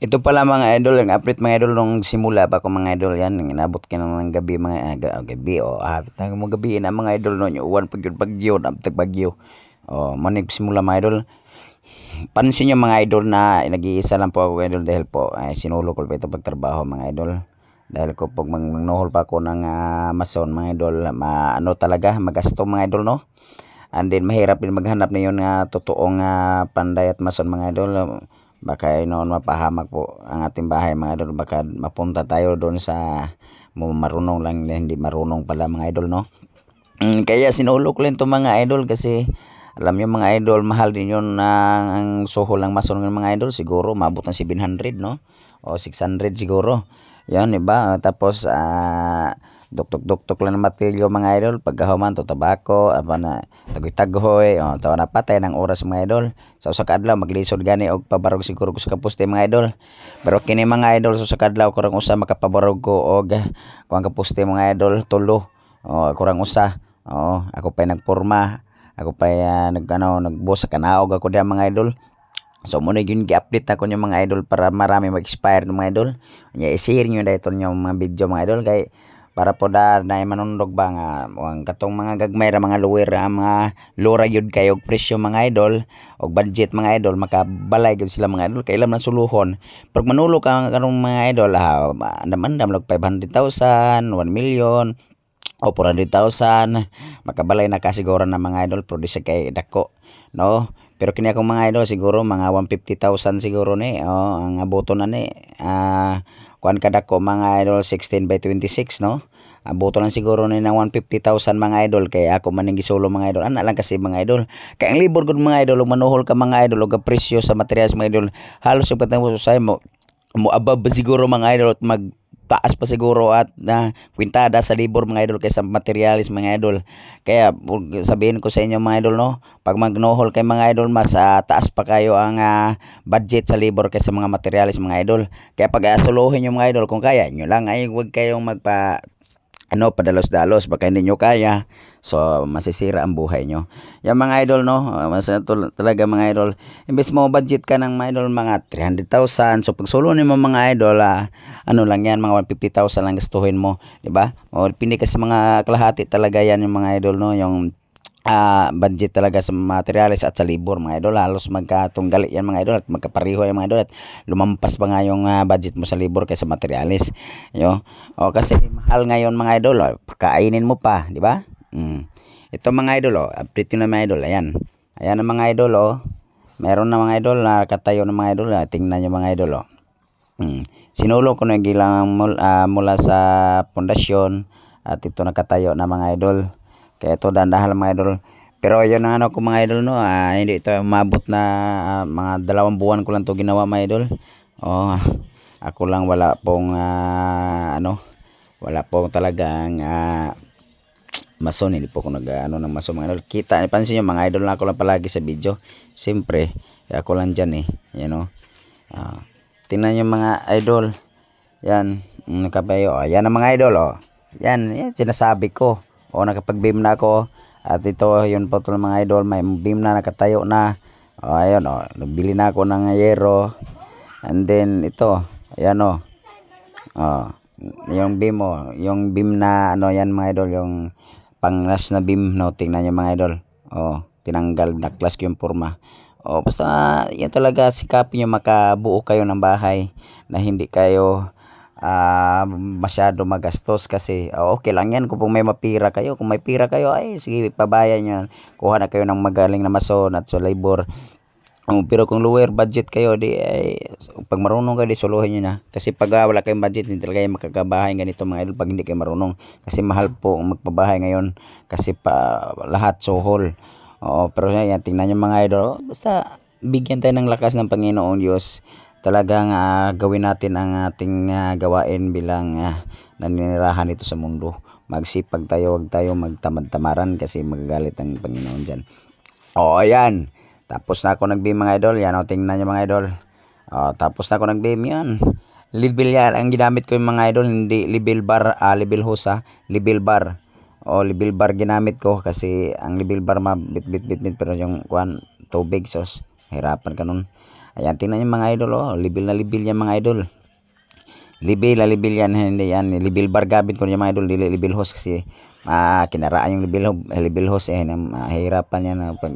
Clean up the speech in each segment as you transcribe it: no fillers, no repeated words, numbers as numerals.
Ito pala mga idol, ang update mga idol nung simula pa ko mga idol yan, nang inabot ka na ng gabi mga gabi o hapit na mo gabi na mga idol no, yung uwan pag yun bagyo, naptag bagyo. O manig simula mga idol. Pansin nyo mga idol na nag-iisa lang po ako idol dahil po ay sinulo ko pa ito pagtrabaho mga idol. Dahil ko pag magnuhol pa ako ng mason mga idol, ano talaga magasto mga idol no. And then mahirap din maghanap na yun nga totoong panday at mason mga idol. Baka noon mapahamak po ang ating bahay mga idol. Baka mapunta tayo doon sa marunong lang na hindi marunong pala mga idol no. Kaya sinulok lang to mga idol kasi alam niyo mga idol mahal din yun ang suhol ng mason ng mga idol. Siguro mabot ng 700 no o 600 siguro. Yan, iba. Tapos, duktok-duktok lang ng matilyo mga idol. Pagkahuman, to tabako, apa na, tagoy-tagoy, tawa na patay ng oras mga idol. Sa usa ka adlaw, maglisod gani og pabarog siguro ko sa kaposte mga idol. Pero kini mga idol, sa usa ka adlaw, kurang usa makapabarog ko og kuang kaposte mga idol, tulo. Kurang usa. Ako pa nagporma. Ako pa nagbusa kanaog ako diyan mga idol. So muna yun gi-update ako yung mga idol para marami mag-expire ng mga idol. Nya i-share nyo dahil yung mga video mga idol kay para po na manundog ba nga ang katong mga gagmay ra mga lower mga lura yun kayo presyo mga idol og budget mga idol makabalay gyud sila mga idol kay ilam na suluhon. Pag manulo ka kanong mga idol andam-andam lag 500,000, 1 million o 400,000 makabalay na kasiguro na mga idol pero di sa kay dako no. Pero kini akong mga idol siguro mga 150,000 siguro ni ang aboto na ni kuan kada ko mga idol 16/26 no. Aboto lang siguro ni ng 150,000 mga idol kay ako man ning gisulo mga idol ana lang kasi mga idol kay ang libor gud mga idol ug manuhol ka mga idol og presyo sa materials mga idol halos yung patang sa mo above siguro mga idol at taas pa siguro at kwintada sa libor mga idol kaysa materialis mga idol. Kaya sabihin ko sa inyo mga idol no, pag magnohol kay mga idol mas taas pa kayo ang budget sa libor kaysa mga materialis mga idol. Kaya pag asuluhin nyo mga idol kung kaya nyo lang ay huwag kayong padalos-dalos baka hindi nyo kaya so masisira ang buhay nyo yung mga idol no. Talaga mga idol imbes mo budget ka ng mga idol mga 300,000 so pag solo mo mga idol ano lang yan mga 150,000 lang gastuhin mo di ba o pindi kasi mga kalahati talaga yan yung mga idol no yung budget talaga sa materials at sa libor mga idol halos magkatunggali yan mga idol at magkapareho yan mga idol at lumampas pa nga yung budget mo sa libor kaysa materials kasi mahal ngayon mga idol pakainin mo pa di ba ito mga idol update na mga idol ayan ang mga idol meron na mga idol nakatayo na mga idol tingnan nyo mga idol sinulo ko na gilang mula sa pundasyon at ito nakatayo na mga idol. Kaya ito dandahan mga idol. Pero yun ang ko mga idol no. Hindi ito umabot na mga 2 buwan ko lang to ginawa mga idol. Ako lang wala pong wala pong talagang mason. Hindi po ako ng mason mga idol. Kita, pansin nyo mga idol na ako lang palagi sa video. Siyempre, ako lang dyan Yan tingnan nyo mga idol. Yan, nakabayo. Yan ang mga idol Yan sinasabi ko. Nakapag-beam na ako at ito yun po ito mga idol may beam na nakatayo na ayun nabili na ako ng yero and then ito ayan yung beam yung beam na yan mga idol yung panglas na beam no tingnan nyo mga idol tinanggal naklas ko yung forma basta yan talaga sikapin nyo makabuo kayo ng bahay na hindi kayo masyado magastos kasi okay lang yan kung may mapira kayo kung may pira kayo ay sige pabayan nyo kuha na kayo ng magaling na mason at sa labor pero kung lower budget kayo di pag marunong kayo di suluhin nyo na kasi pag wala kayong budget hindi talaga kayo makakabahay ganito mga idol pag hindi kayo marunong kasi mahal po magpabahay ngayon kasi lahat suhol pero yan tingnan nyo mga idol basta bigyan tayo ng lakas ng Panginoon Diyos talagang gawin natin ang ating gawain bilang naninirahan dito sa mundo. Magsipag tayo, huwag tayo magtamad-tamaran kasi magagalit ang Panginoon dyan. Ayan. Tapos na ako nag-beam mga idol. Yan tingnan nyo mga idol. Tapos na ako nag-beam yan. Level yan. Ang ginamit ko yung mga idol, hindi level bar, level hose level bar. Level bar ginamit ko kasi ang level bar mabit-bit pero yung tubig sos hirapan ka nun. Ayan, tingnan niyo mga idol, oh, libil na libil yan mga idol. Libil yan, hindi yan. Libil bar gabit ko niya mga idol, dili libil hose kasi kinaraan yung libil hose mahirapan yan pag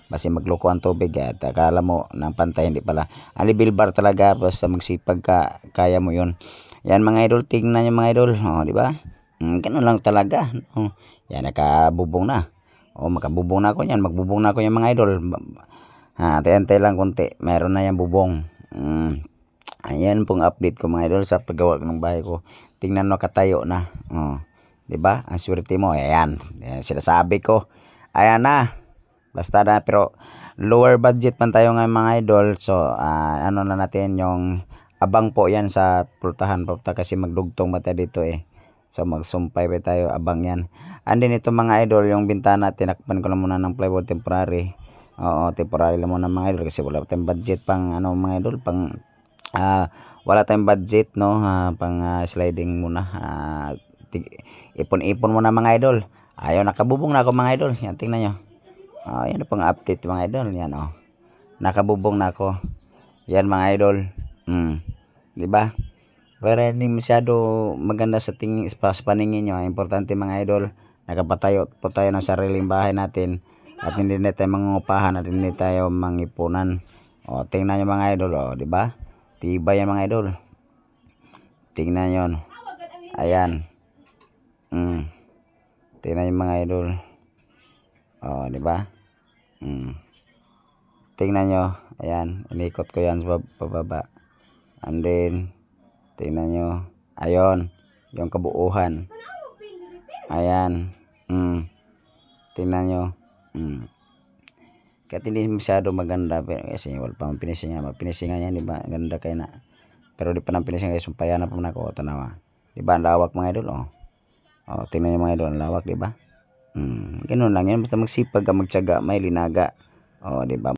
basi magloko ang tubig at akala mo ng pantay hindi pala. Ang libil bar talaga basta magsipag ka, kaya mo yun. Yan mga idol, tingnan niyo mga idol, oh, di ba? Ganun lang talaga. Oh, yan nakabubong na. Oh, makabubong na ako yan, magbubong na ako yan mga idol. Antay lang konti, meron na yan bubong. Ayan pong update ko mga idol sa paggawa ng bahay ko. Tingnan mo katayo na. Oh, 'di ba? Ang swerte mo. Ayan. Ayan sinasabi ko. Ayan na. Basta na pero lower budget man tayo ngayon mga idol. So, ano na natin yung abang po 'yan sa pultahan pa kasi magdugtong mata dito eh. So magsumpay pa tayo abang 'yan. Andin ito mga idol yung bintana tinakpan ko lang muna ng plywood temporary. Oo, temporary lang muna mga idol kasi wala tayong budget pang ano mga idol pang wala tayong budget no pang sliding muna ipon-ipon muna mga idol. Ayaw nakabubong na ako mga idol. Yan tingnan nyo. Yan pang update mga idol. Yan oh. Nakabubong na ako. Yan mga idol. Di ba? Para hindi masyado maganda sa tingin sa paningin nyo. Importante mga idol. Nakapatayo po tayo ng sariling bahay natin. At hindi na tayo mangungupahan at hindi tayo mangipunan. O tingnan nyo mga idol. O di ba? Tibay yan mga idol. Tingnan yon. Ayan. Tingnan yung mga idol. Oh, di ba? Tingnan nyo. Ayan. Inikot ko yan sa pababa. And then, tingnan nyo. Ayon. Yung kabuuhan. Ayan. Tingnan nyo. Kahit hindi masyado maganda kasi wala pa ang pinisingan niya, di ba? Ganda kayo na. Pero di pa nang pinisingan kasi sumpayan na po na ko tanawa. Di ba? Ang lawak mga idol, oh. Oh, tingnan niyo mga idol, ang lawak, di ba? Ganun lang yan. Basta magsipag ka, magtiyaga, may linaga. Oh, di ba?